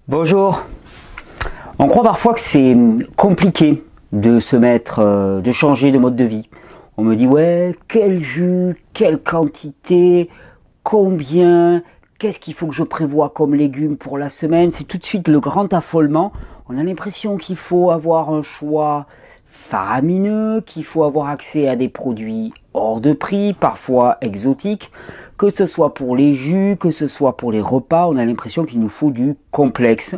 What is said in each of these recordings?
Bonjour. On croit parfois que c'est compliqué de se mettre, de changer de mode de vie. On me dit ouais, quel jus, quelle quantité, combien, qu'est-ce qu'il faut que je prévoie comme légumes pour la semaine. C'est tout de suite le grand affolement. On a l'impression qu'il faut avoir un choix faramineux, qu'il faut avoir accès à des produits hors de prix, parfois exotiques. Que ce soit pour les jus, que ce soit pour les repas, on a l'impression qu'il nous faut du complexe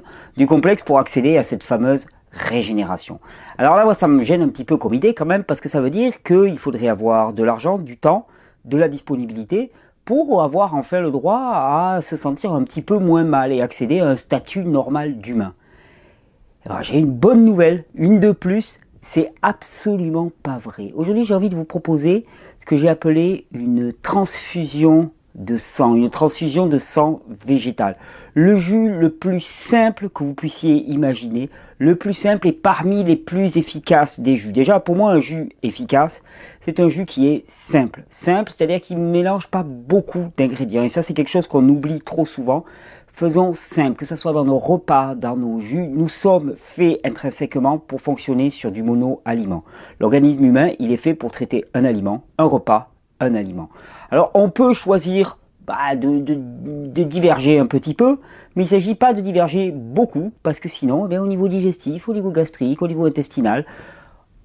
pour accéder à cette fameuse régénération. Alors là, moi, ça me gêne un petit peu comme idée quand même, parce que ça veut dire qu'il faudrait avoir de l'argent, du temps, de la disponibilité, pour avoir enfin le droit à se sentir un petit peu moins mal et accéder à un statut normal d'humain. Alors j'ai une bonne nouvelle, une de plus, c'est absolument pas vrai. Aujourd'hui, j'ai envie de vous proposer ce que j'ai appelé une transfusion de sang végétal. Le jus le plus simple que vous puissiez imaginer, le plus simple et parmi les plus efficaces des jus. Déjà, pour moi, un jus efficace, c'est un jus qui est simple. Simple, c'est-à-dire qu'il ne mélange pas beaucoup d'ingrédients. Et ça, c'est quelque chose qu'on oublie trop souvent. Faisons simple, que ce soit dans nos repas, dans nos jus, nous sommes faits intrinsèquement pour fonctionner sur du mono-aliment. L'organisme humain, il est fait pour traiter un aliment, un repas, un aliment. Alors on peut choisir de diverger un petit peu, mais il ne s'agit pas de diverger beaucoup, parce que sinon, au niveau digestif, au niveau gastrique, au niveau intestinal,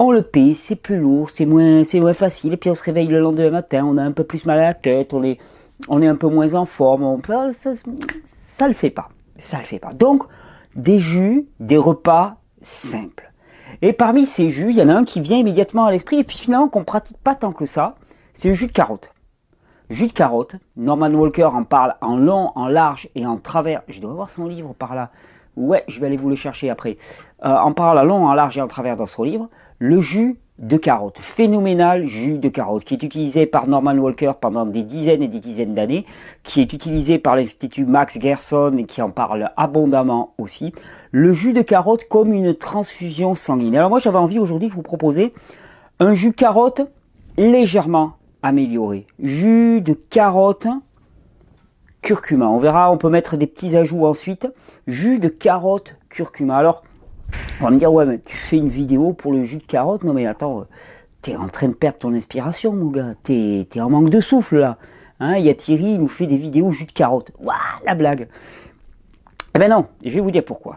on le paie, c'est plus lourd, c'est moins facile, et puis on se réveille le lendemain matin, on a un peu plus mal à la tête, on est un peu moins en forme, ça le fait pas. Donc, des jus, des repas simples. Et parmi ces jus, il y en a un qui vient immédiatement à l'esprit, et puis finalement qu'on pratique pas tant que ça, c'est le jus de carotte. Jus de carotte, Norman Walker en parle en long, en large et en travers. Je dois avoir son livre par là. Ouais, je vais aller vous le chercher après. En parle en long, en large et en travers dans son livre. Le jus de carotte, phénoménal jus de carotte, qui est utilisé par Norman Walker pendant des dizaines et des dizaines d'années, qui est utilisé par l'Institut Max Gerson et qui en parle abondamment aussi. Le jus de carotte comme une transfusion sanguine. Alors moi j'avais envie aujourd'hui de vous proposer un jus carotte légèrement amélioré. Jus de carotte curcuma. On verra, on peut mettre des petits ajouts ensuite. Jus de carotte curcuma. Alors, on va me dire, ouais, mais tu fais une vidéo pour le jus de carotte. Non, mais attends, t'es en train de perdre ton inspiration, mon gars. T'es en manque de souffle, là. Hein, y a Thierry, il nous fait des vidéos jus de carotte. Waouh, la blague. Eh ben non, je vais vous dire pourquoi.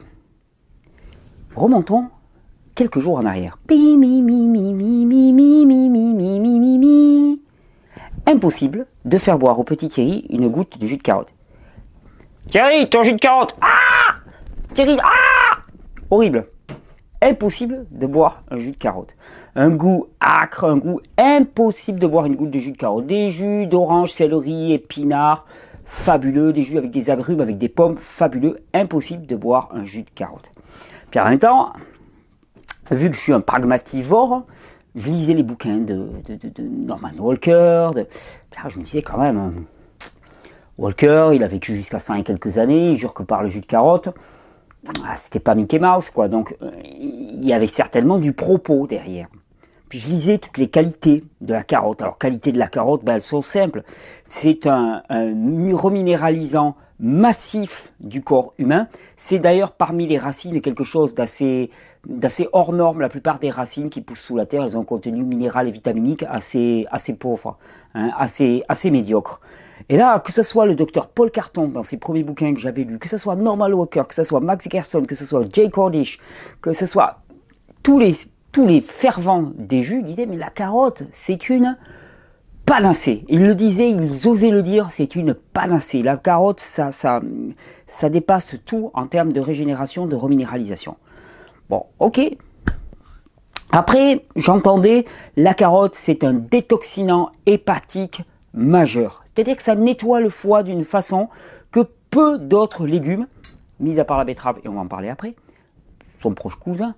Remontons quelques jours en arrière. Impossible de faire boire au petit Thierry une goutte de jus de carotte. Thierry, ton jus de carotte. Ah! Thierry, ah! Horrible. Impossible de boire un jus de carotte. Un goût âcre, un goût impossible de boire une goutte de jus de carotte. Des jus d'orange, céleri, épinards, fabuleux. Des jus avec des agrumes, avec des pommes, fabuleux. Impossible de boire un jus de carotte. Puis en même temps, vu que je suis un pragmativore, je lisais les bouquins de Norman Walker. Là, je me disais quand même, Walker, il a vécu jusqu'à 100 et quelques années, il jure que par le jus de carotte. C'était pas Mickey Mouse, quoi. Donc, il y avait certainement du propos derrière. Puis je lisais toutes les qualités de la carotte. Alors, qualité de la carotte, elles sont simples. C'est un reminéralisant massif du corps humain. C'est d'ailleurs parmi les racines quelque chose d'assez hors norme. La plupart des racines qui poussent sous la terre, elles ont un contenu minéral et vitaminique assez pauvre, hein, assez médiocre. Et là, que ce soit le docteur Paul Carton dans ses premiers bouquins que j'avais lus, que ce soit Norman Walker, que ce soit Max Gerson, que ce soit Jay Cordish, que ce soit tous les fervents des jus disaient mais la carotte, c'est une panacée. Ils le disaient, ils osaient le dire, c'est une panacée. La carotte, ça dépasse tout en termes de régénération, de reminéralisation. Bon, ok. Après, j'entendais, la carotte, c'est un détoxinant hépatique majeur. C'est-à-dire que ça nettoie le foie d'une façon que peu d'autres légumes, mis à part la betterave, et on va en parler après, son proche cousin,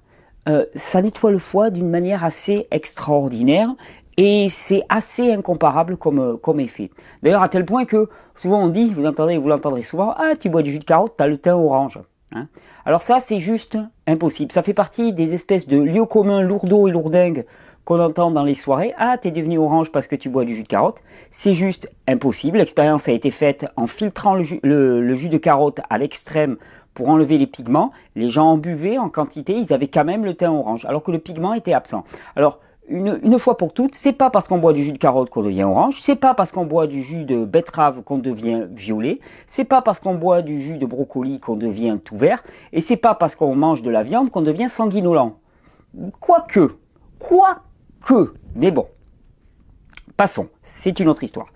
ça nettoie le foie d'une manière assez extraordinaire et c'est assez incomparable comme effet. D'ailleurs, à tel point que souvent on dit, vous l'entendrez souvent, ah, tu bois du jus de carotte, t'as le teint orange. Hein. Alors ça, c'est juste impossible. Ça fait partie des espèces de lieux communs lourdeaux et lourdingues qu'on entend dans les soirées. Ah, t'es devenu orange parce que tu bois du jus de carotte. C'est juste impossible. L'expérience a été faite en filtrant le jus de carotte à l'extrême pour enlever les pigments. Les gens en buvaient en quantité, ils avaient quand même le teint orange, alors que le pigment était absent. Alors, une fois pour toutes, c'est pas parce qu'on boit du jus de carotte qu'on devient orange, c'est pas parce qu'on boit du jus de betterave qu'on devient violet, c'est pas parce qu'on boit du jus de brocoli qu'on devient tout vert, et c'est pas parce qu'on mange de la viande qu'on devient sanguinolent. Quoique, mais bon, passons, c'est une autre histoire.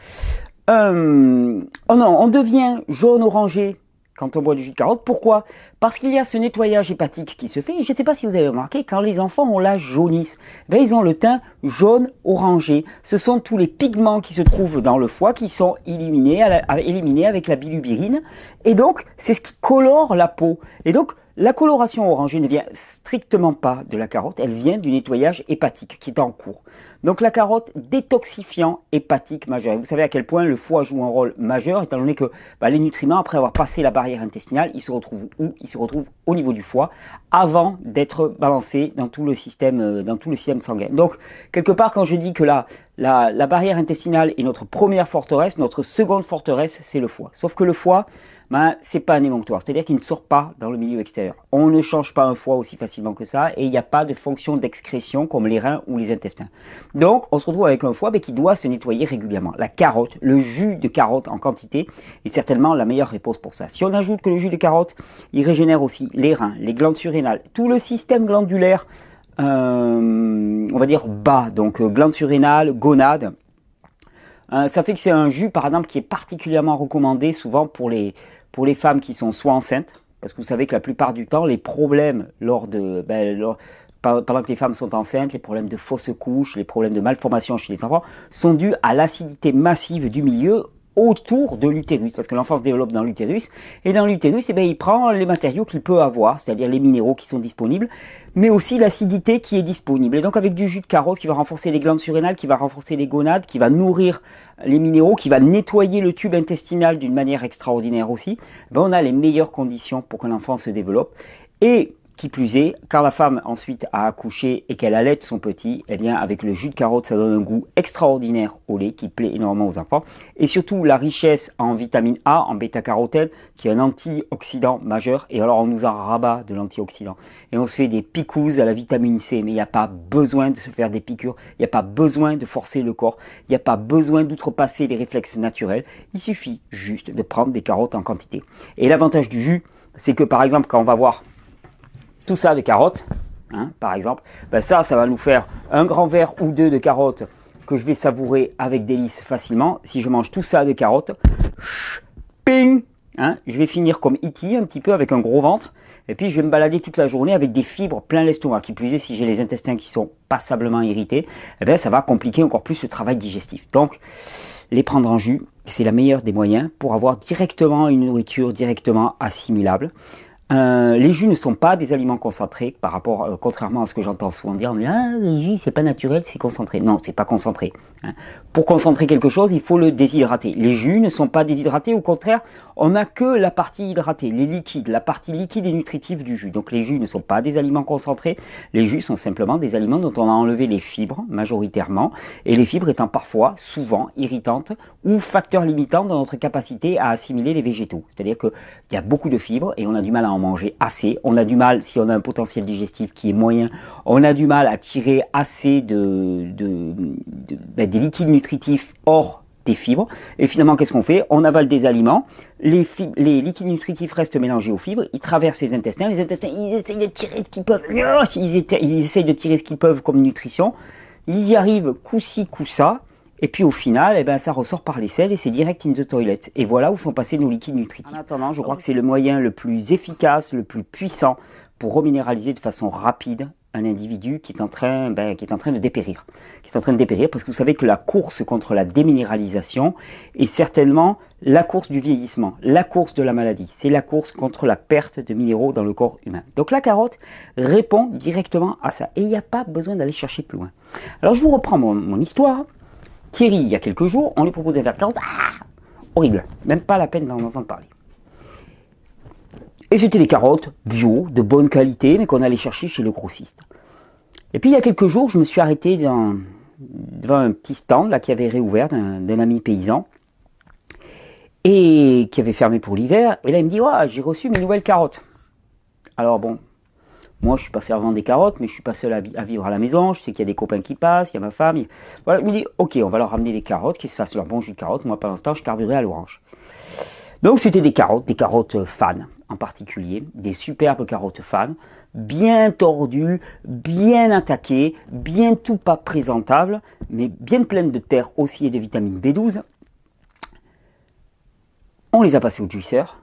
Oh non, on devient jaune-orangé quand on boit du jus de carotte. Pourquoi? Parce qu'il y a ce nettoyage hépatique qui se fait. Et je ne sais pas si vous avez remarqué, quand les enfants ont la jaunisse, ben ils ont le teint jaune-orangé. Ce sont tous les pigments qui se trouvent dans le foie qui sont éliminés avec la bilirubine. Et donc, c'est ce qui colore la peau. Et donc, la coloration orangée ne vient strictement pas de la carotte, elle vient du nettoyage hépatique qui est en cours. Donc la carotte, détoxifiant hépatique majeur. Et vous savez à quel point le foie joue un rôle majeur, étant donné que les nutriments, après avoir passé la barrière intestinale, ils se retrouvent où? Ils se retrouvent au niveau du foie, avant d'être balancés dans tout le système sanguin. Donc, quelque part, quand je dis que la barrière intestinale est notre première forteresse, notre seconde forteresse, c'est le foie. Sauf que le foie, c'est pas un émonctoire, c'est-à-dire qu'il ne sort pas dans le milieu extérieur. On ne change pas un foie aussi facilement que ça, et il n'y a pas de fonction d'excrétion comme les reins ou les intestins. Donc, on se retrouve avec un foie qui doit se nettoyer régulièrement. La carotte, le jus de carotte en quantité, est certainement la meilleure réponse pour ça. Si on ajoute que le jus de carotte, il régénère aussi les reins, les glandes surrénales, tout le système glandulaire, on va dire bas, donc glandes surrénales, gonades. Ça fait que c'est un jus, par exemple, qui est particulièrement recommandé souvent pour les femmes qui sont soit enceintes, parce que vous savez que la plupart du temps, les problèmes pendant que les femmes sont enceintes, les problèmes de fausses couches, les problèmes de malformation chez les enfants, sont dus à l'acidité massive du milieu autour de l'utérus, parce que l'enfant se développe dans l'utérus, et dans l'utérus, il prend les matériaux qu'il peut avoir, c'est-à-dire les minéraux qui sont disponibles, mais aussi l'acidité qui est disponible. Et donc avec du jus de carotte qui va renforcer les glandes surrénales, qui va renforcer les gonades, qui va nourrir les minéraux, qui va nettoyer le tube intestinal d'une manière extraordinaire aussi, on a les meilleures conditions pour qu'un enfant se développe. Et qui plus est, quand la femme ensuite a accouché et qu'elle allaite son petit, eh bien avec le jus de carotte, ça donne un goût extraordinaire au lait qui plaît énormément aux enfants. Et surtout la richesse en vitamine A, en bêta-carotène, qui est un antioxydant majeur. Et alors on nous en rabat de l'antioxydant. Et on se fait des picousses à la vitamine C, mais il n'y a pas besoin de se faire des piqûres, il n'y a pas besoin de forcer le corps, il n'y a pas besoin d'outrepasser les réflexes naturels. Il suffit juste de prendre des carottes en quantité. Et l'avantage du jus, c'est que par exemple quand on va voir tout ça de carottes, par exemple, ça va nous faire un grand verre ou deux de carottes que je vais savourer avec délice facilement. Si je mange tout ça de carottes, ping, je vais finir comme E.T. un petit peu avec un gros ventre. Et puis je vais me balader toute la journée avec des fibres plein l'estomac. Qui plus est, si j'ai les intestins qui sont passablement irrités, ça va compliquer encore plus le travail digestif. Donc, les prendre en jus, c'est la meilleure des moyens pour avoir directement une nourriture directement assimilable. Les jus ne sont pas des aliments concentrés par rapport, contrairement à ce que j'entends souvent dire, mais les jus c'est pas naturel, c'est concentré. Non, c'est pas concentré. Pour concentrer quelque chose, il faut le déshydrater. Les jus ne sont pas déshydratés, au contraire, on n'a que la partie hydratée, les liquides, la partie liquide et nutritive du jus. Donc les jus ne sont pas des aliments concentrés, les jus sont simplement des aliments dont on a enlevé les fibres majoritairement, et les fibres étant parfois, souvent, irritantes ou facteurs limitants dans notre capacité à assimiler les végétaux. C'est-à-dire qu'il y a beaucoup de fibres et on a du mal à en manger assez, on a du mal, si on a un potentiel digestif qui est moyen, on a du mal à tirer assez des liquides nutritifs hors des fibres, et finalement qu'est-ce qu'on fait? On avale des aliments, les liquides nutritifs restent mélangés aux fibres, ils traversent les intestins ils essayent de tirer ce qu'ils peuvent, ils essayent de tirer ce qu'ils peuvent comme nutrition, ils y arrivent coup-ci, coup-ça, et puis au final, ça ressort par les selles et c'est direct in the toilet. Et voilà où sont passés nos liquides nutritifs. En attendant, je crois que c'est le moyen le plus efficace, le plus puissant pour reminéraliser de façon rapide un individu qui est en train de dépérir. Qui est en train de dépérir parce que vous savez que la course contre la déminéralisation est certainement la course du vieillissement, la course de la maladie. C'est la course contre la perte de minéraux dans le corps humain. Donc la carotte répond directement à ça. Et il n'y a pas besoin d'aller chercher plus loin. Alors je vous reprends mon histoire. Thierry, il y a quelques jours, on lui proposait un verre de carotte. Horrible. Même pas la peine d'en entendre parler. Et c'était des carottes bio, de bonne qualité, mais qu'on allait chercher chez le grossiste. Et puis il y a quelques jours, je me suis arrêté devant un petit stand là, qui avait réouvert d'un ami paysan et qui avait fermé pour l'hiver. Et là, il me dit, j'ai reçu mes nouvelles carottes. Alors bon, moi je suis pas fervent des carottes, mais je suis pas seul à vivre à la maison. Je sais qu'il y a des copains qui passent, il y a ma femme. Voilà, il me dit, ok, on va leur ramener des carottes, qu'ils se fassent leur bon jus de carotte. Moi, pendant ce temps, je carburais à l'orange. Donc c'était des carottes fans en particulier, des superbes carottes fans, bien tordues, bien attaquées, bien tout pas présentables, mais bien pleines de terre aussi et de vitamine B12. On les a passées au juiceur.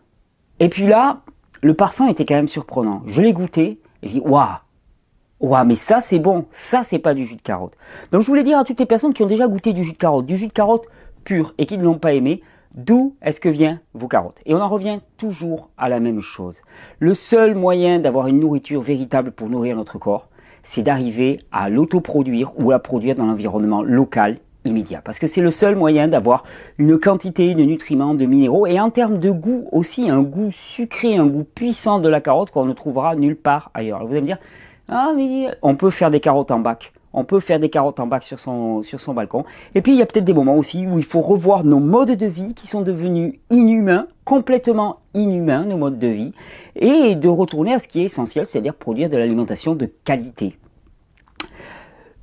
Et puis là, le parfum était quand même surprenant. Je l'ai goûté et j'ai dit waouh, mais ça c'est bon, ça c'est pas du jus de carotte. Donc je voulais dire à toutes les personnes qui ont déjà goûté du jus de carotte pur et qui ne l'ont pas aimé, d'où est-ce que viennent vos carottes? Et on en revient toujours à la même chose. Le seul moyen d'avoir une nourriture véritable pour nourrir notre corps, c'est d'arriver à l'autoproduire ou à produire dans l'environnement local immédiat. Parce que c'est le seul moyen d'avoir une quantité de nutriments, de minéraux et en termes de goût aussi, un goût sucré, un goût puissant de la carotte qu'on ne trouvera nulle part ailleurs. Alors vous allez me dire, ah mais on peut faire des carottes en bac. On peut faire des carottes en bac sur son balcon. Et puis il y a peut-être des moments aussi où il faut revoir nos modes de vie qui sont devenus inhumains, complètement inhumains, nos modes de vie, et de retourner à ce qui est essentiel, c'est-à-dire produire de l'alimentation de qualité.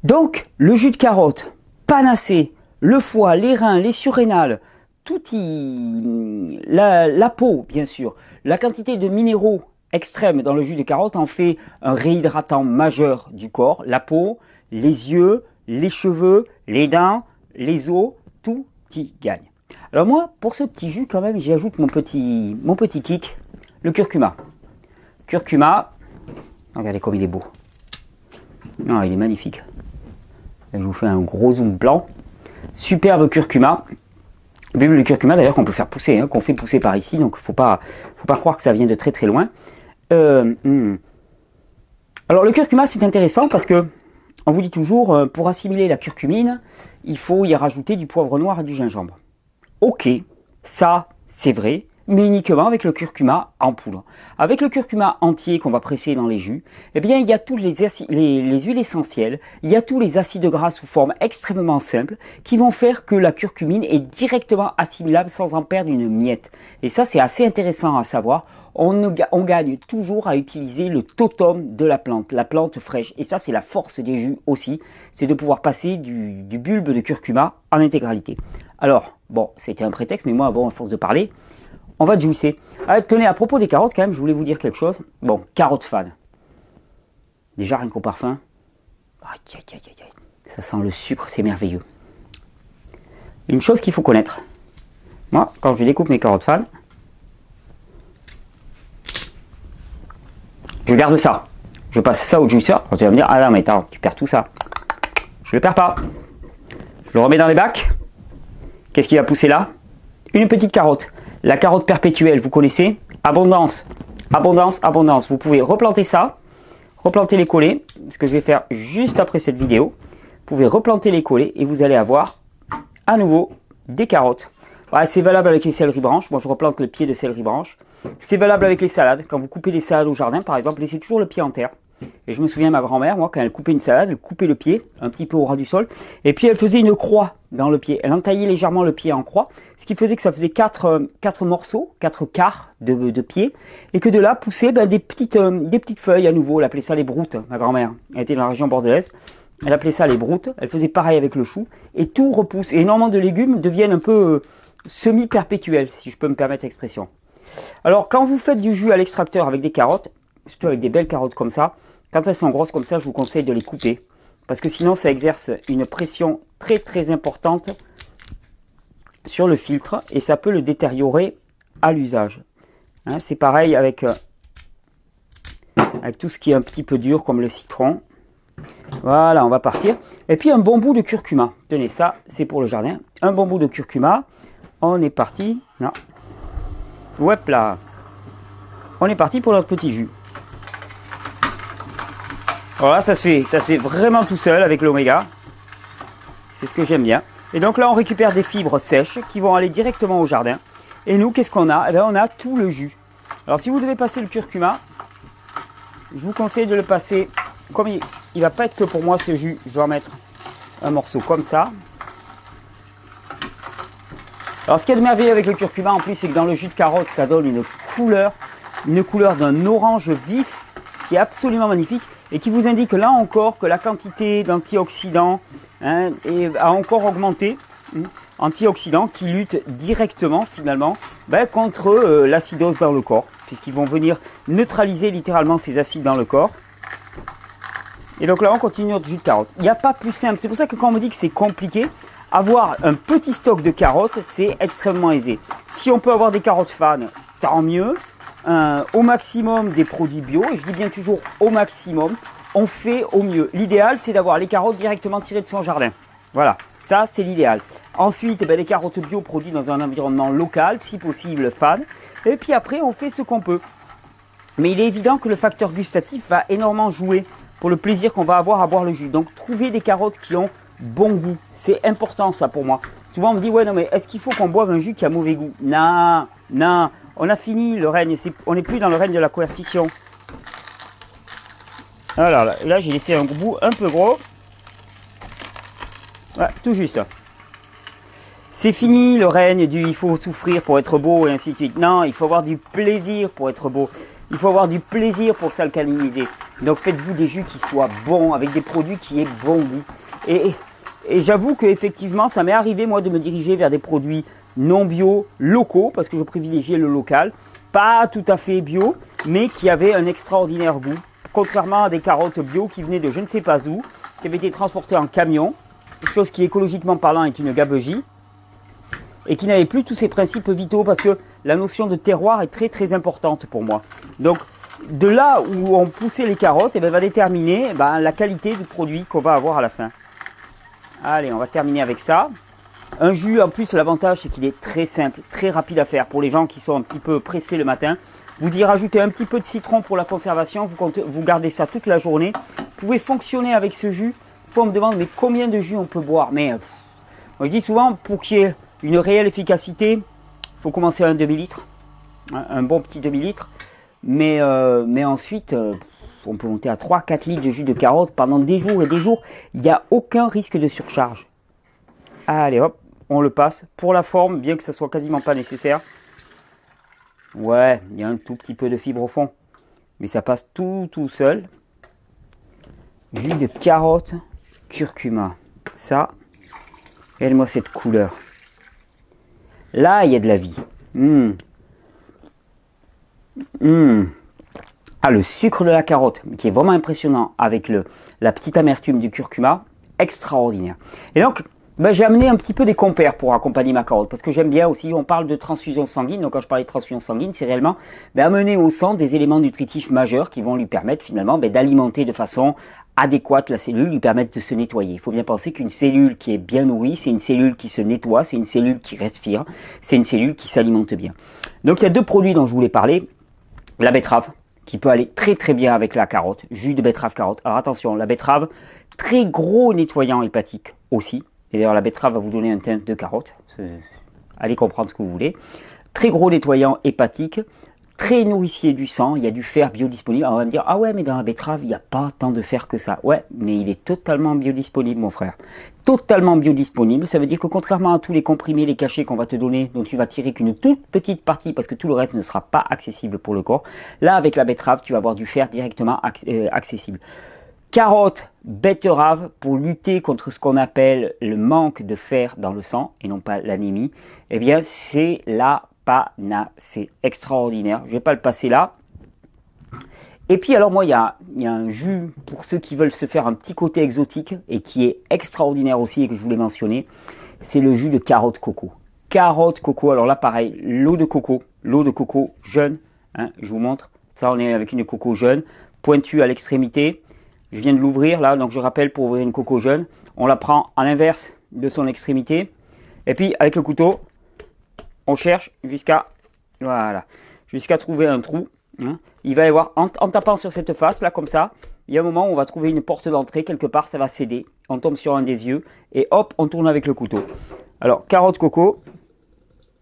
Donc le jus de carotte, panacée, le foie, les reins, les surrénales, la peau bien sûr, la quantité de minéraux extrêmes dans le jus de carotte en fait un réhydratant majeur du corps, la peau, les yeux, les cheveux, les dents, les os, tout y gagne. Alors moi, pour ce petit jus quand même, j'y ajoute mon petit kick, le curcuma. Curcuma, regardez comme il est beau. Non, il est magnifique. Et je vous fais un gros zoom blanc. Superbe curcuma. Le curcuma d'ailleurs qu'on peut faire pousser, qu'on fait pousser par ici, donc faut pas croire que ça vient de très très loin. Alors le curcuma c'est intéressant parce que on vous dit toujours, pour assimiler la curcumine, il faut y rajouter du poivre noir et du gingembre. Ok, ça c'est vrai, mais uniquement avec le curcuma en poudre. Avec le curcuma entier qu'on va presser dans les jus, eh bien il y a toutes les huiles essentielles, il y a tous les acides gras sous forme extrêmement simple qui vont faire que la curcumine est directement assimilable sans en perdre une miette. Et ça c'est assez intéressant à savoir. On gagne toujours à utiliser le totum de la plante fraîche. Et ça, c'est la force des jus aussi, c'est de pouvoir passer du bulbe de curcuma en intégralité. Alors, bon, c'était un prétexte, mais moi, bon, à force de parler, on va juicer. Ah, tenez, à propos des carottes, quand même, je voulais vous dire quelque chose. Bon, carottes fan. Déjà, rien qu'au parfum, ça sent le sucre, c'est merveilleux. Une chose qu'il faut connaître. Moi, quand je découpe mes carottes fan, je garde ça. Je passe ça au juiceur. Tu vas me dire, ah non, mais attends, tu perds tout ça. Je le perds pas. Je le remets dans les bacs. Qu'est-ce qui va pousser là? Une petite carotte. La carotte perpétuelle, vous connaissez? Abondance. Abondance, abondance. Vous pouvez replanter ça. Replanter les collets. Ce que je vais faire juste après cette vidéo. Vous pouvez replanter les collets et vous allez avoir à nouveau des carottes. Ouais, c'est valable avec les céleri branches. Moi, je replante le pied de céleri branche. C'est valable avec les salades. Quand vous coupez des salades au jardin, par exemple, laissez toujours le pied en terre. Et je me souviens, ma grand-mère, moi, quand elle coupait une salade, elle coupait le pied, un petit peu au ras du sol, et puis elle faisait une croix dans le pied. Elle entaillait légèrement le pied en croix, ce qui faisait que ça faisait quatre morceaux, 4 quarts de pied, et que de là poussaient des petites feuilles à nouveau. Elle appelait ça les broutes, ma grand-mère. Elle était dans la région bordelaise. Elle appelait ça les broutes. Elle faisait pareil avec le chou, et tout repousse. Et énormément de légumes deviennent un peu semi-perpétuels, si je peux me permettre l'expression. Alors, quand vous faites du jus à l'extracteur avec des carottes, surtout avec des belles carottes comme ça, quand elles sont grosses comme ça, je vous conseille de les couper. Parce que sinon, ça exerce une pression très très importante sur le filtre et ça peut le détériorer à l'usage. Hein, c'est pareil avec tout ce qui est un petit peu dur comme le citron. Voilà, on va partir. Et puis un bon bout de curcuma. Tenez, ça, c'est pour le jardin. Un bon bout de curcuma. On est parti. Non. Hop là. On est parti pour notre petit jus. Voilà, ça se fait vraiment tout seul avec l'oméga. C'est ce que j'aime bien. Et donc là, on récupère des fibres sèches qui vont aller directement au jardin. Et nous, qu'est-ce qu'on a? Eh bien, on a tout le jus. Alors, si vous devez passer le curcuma, je vous conseille de le passer, comme il ne va pas être que pour moi ce jus, je vais en mettre un morceau comme ça. Alors, ce qui est de merveilleux avec le curcuma, en plus, c'est que dans le jus de carotte, ça donne une couleur. une couleur d'un orange vif qui est absolument magnifique et qui vous indique là encore que la quantité d'antioxydants a encore augmenté. Antioxydants qui luttent directement finalement contre l'acidose dans le corps, puisqu'ils vont venir neutraliser littéralement ces acides dans le corps. Et donc là on continue notre jus de carotte. Il n'y a pas plus simple, c'est pour ça que quand on me dit que c'est compliqué, avoir un petit stock de carottes c'est extrêmement aisé. Si on peut avoir des carottes fan, tant mieux. Au maximum des produits bio, et je dis bien toujours au maximum, on fait au mieux. L'idéal c'est d'avoir les carottes directement tirées de son jardin. Voilà, ça c'est l'idéal. Ensuite, les carottes bio produites dans un environnement local, si possible fan. Et puis après, on fait ce qu'on peut. Mais il est évident que le facteur gustatif va énormément jouer pour le plaisir qu'on va avoir à boire le jus. Donc, trouver des carottes qui ont bon goût. C'est important ça pour moi. Souvent, on me dit, ouais, non, mais est-ce qu'il faut qu'on boive un jus qui a mauvais goût? Non, non. On a fini le règne. On n'est plus dans le règne de la coercition. Alors là j'ai laissé un goût un peu gros. Ouais, tout juste. C'est fini le règne du il faut souffrir pour être beau et ainsi de suite. Non, il faut avoir du plaisir pour être beau. Il faut avoir du plaisir pour s'alcaliniser. Donc faites-vous des jus qui soient bons, avec des produits qui aient bon goût. Et j'avoue qu'effectivement, ça m'est arrivé moi de me diriger vers des produits non bio, locaux, parce que je privilégiais le local. Pas tout à fait bio, mais qui avaient un extraordinaire goût. Contrairement à des carottes bio qui venaient de je ne sais pas où, qui avaient été transportées en camion. Chose qui écologiquement parlant est une gabegie. Et qui n'avait plus tous ces principes vitaux parce que la notion de terroir est très très importante pour moi. Donc de là où on poussait les carottes, va déterminer la qualité du produit qu'on va avoir à la fin. Allez, on va terminer avec ça. Un jus en plus, l'avantage c'est qu'il est très simple, très rapide à faire pour les gens qui sont un petit peu pressés le matin. Vous y rajoutez un petit peu de citron pour la conservation, vous gardez ça toute la journée. Vous pouvez fonctionner avec ce jus. On me demande mais combien de jus on peut boire? Mais moi je dis souvent pour qu'il y ait une réelle efficacité, il faut commencer à un demi-litre, un bon petit demi-litre. Mais ensuite, on peut monter à 3-4 litres de jus de carotte pendant des jours et des jours. Il n'y a aucun risque de surcharge. Allez hop, on le passe. Pour la forme, bien que ça soit quasiment pas nécessaire. Ouais, il y a un tout petit peu de fibre au fond. Mais ça passe tout seul. Jus de carotte, curcuma. Ça, regardez-moi cette couleur. Là, il y a de la vie. Ah, le sucre de la carotte, qui est vraiment impressionnant, avec la petite amertume du curcuma, extraordinaire. Et donc, j'ai amené un petit peu des compères pour accompagner ma carotte, parce que j'aime bien aussi, on parle de transfusion sanguine, donc quand je parlais de transfusion sanguine, c'est réellement amener au sang des éléments nutritifs majeurs qui vont lui permettre finalement d'alimenter de façon adéquate la cellule, lui permettre de se nettoyer. Il faut bien penser qu'une cellule qui est bien nourrie, c'est une cellule qui se nettoie, c'est une cellule qui respire, c'est une cellule qui s'alimente bien. Donc il y a deux produits dont je voulais parler. La betterave, qui peut aller très très bien avec la carotte, jus de betterave carotte. Alors attention, la betterave, très gros nettoyant hépatique aussi. Et d'ailleurs la betterave va vous donner un teint de carotte. Allez comprendre ce que vous voulez. Très gros nettoyant hépatique, très nourricier du sang, il y a du fer biodisponible. Alors on va me dire, ah ouais mais dans la betterave il n'y a pas tant de fer que ça. Ouais, mais il est totalement biodisponible mon frère. Totalement biodisponible, ça veut dire que contrairement à tous les comprimés, les cachets qu'on va te donner, dont tu vas tirer qu'une toute petite partie parce que tout le reste ne sera pas accessible pour le corps, là avec la betterave tu vas avoir du fer directement accessible. Carotte, betterave, pour lutter contre ce qu'on appelle le manque de fer dans le sang et non pas l'anémie, eh bien c'est la panacée extraordinaire. Je ne vais pas le passer là. Et puis alors moi il y a un jus pour ceux qui veulent se faire un petit côté exotique et qui est extraordinaire aussi et que je voulais mentionner, c'est le jus de carotte coco. Carotte coco, alors là pareil, l'eau de coco jeune, je vous montre, ça on est avec une coco jeune, pointue à l'extrémité, je viens de l'ouvrir là, donc je rappelle pour ouvrir une coco jeune, on la prend à l'inverse de son extrémité, et puis avec le couteau, on cherche jusqu'à trouver un trou. Il va y avoir, en tapant sur cette face là comme ça, il y a un moment où on va trouver une porte d'entrée, quelque part ça va céder, on tombe sur un des yeux et hop on tourne avec le couteau. Alors carotte coco,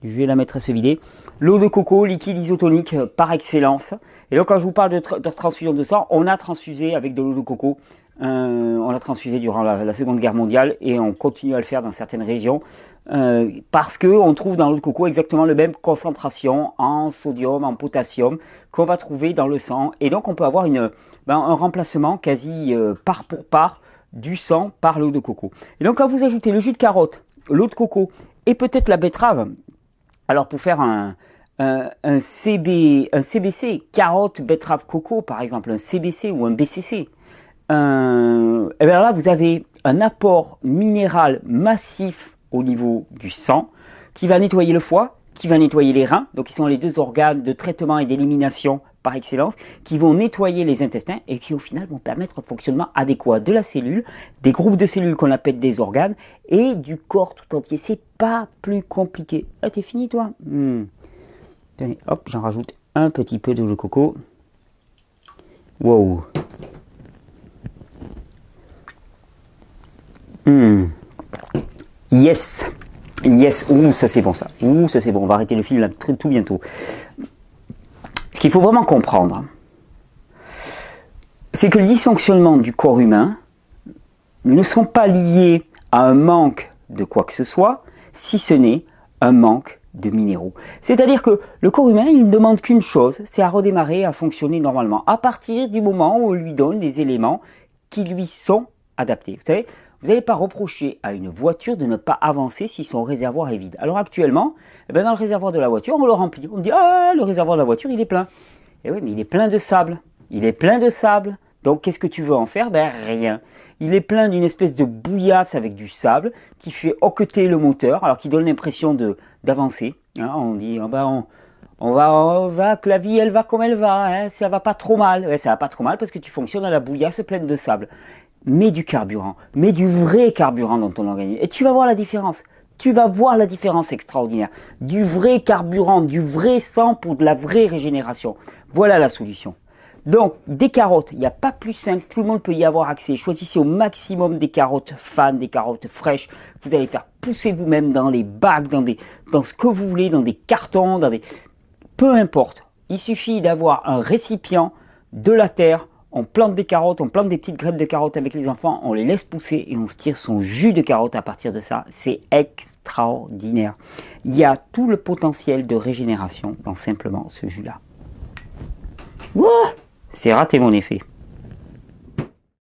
Je vais la mettre à se vider. L'eau de coco, liquide isotonique par excellence. Et donc quand je vous parle de transfusion de sang, on a transfusé avec de l'eau de coco. On l'a transfusé durant la Seconde Guerre mondiale et on continue à le faire dans certaines régions parce que on trouve dans l'eau de coco exactement la même concentration en sodium, en potassium qu'on va trouver dans le sang. Et donc on peut avoir un remplacement quasi part pour part du sang par l'eau de coco. Et donc quand vous ajoutez le jus de carotte, l'eau de coco et peut-être la betterave, alors pour faire un CBC, carotte, betterave, coco par exemple, un CBC ou un BCC, et bien là vous avez un apport minéral massif au niveau du sang qui va nettoyer le foie, qui va nettoyer les reins, donc qui sont les deux organes de traitement et d'élimination par excellence, qui vont nettoyer les intestins et qui au final vont permettre un fonctionnement adéquat de la cellule, des groupes de cellules qu'on appelle des organes et du corps tout entier. C'est pas plus compliqué. Ah, t'es fini toi? Tenez, hop, j'en rajoute un petit peu d'eau de coco. Wow. Yes. Yes. Ouh, ça c'est bon ça. Ouh, ça c'est bon. On va arrêter le film là tout bientôt. Ce qu'il faut vraiment comprendre, c'est que les dysfonctionnements du corps humain ne sont pas liés à un manque de quoi que ce soit, si ce n'est un manque de minéraux. C'est-à-dire que le corps humain, il ne demande qu'une chose, c'est à redémarrer, à fonctionner normalement, à partir du moment où on lui donne les éléments qui lui sont adaptés. Vous savez, vous n'allez pas reprocher à une voiture de ne pas avancer si son réservoir est vide. Alors actuellement, dans le réservoir de la voiture, on le remplit. On dit, ah, le réservoir de la voiture, il est plein. Et oui, mais il est plein de sable. Il est plein de sable. Donc, qu'est-ce que tu veux en faire? Ben, rien. Il est plein d'une espèce de bouillasse avec du sable qui fait hoqueter le moteur, alors qui donne l'impression d'avancer. Hein, on dit, on va, que la vie, elle va comme elle va. Hein, ça va pas trop mal. Ouais, ça va pas trop mal parce que tu fonctionnes à la bouillasse pleine de sable. Mets du carburant, mets du vrai carburant dans ton organisme et tu vas voir la différence. Tu vas voir la différence extraordinaire. Du vrai carburant, du vrai sang pour de la vraie régénération. Voilà la solution. Donc, des carottes, il n'y a pas plus simple, tout le monde peut y avoir accès. Choisissez au maximum des carottes fans, des carottes fraîches. Vous allez faire pousser vous-même dans les bacs, dans ce que vous voulez, dans des cartons, peu importe. Il suffit d'avoir un récipient, de la terre. On plante des carottes, on plante des petites graines de carottes avec les enfants, on les laisse pousser et on se tire son jus de carotte à partir de ça. C'est extraordinaire. Il y a tout le potentiel de régénération dans simplement ce jus-là. C'est raté mon effet.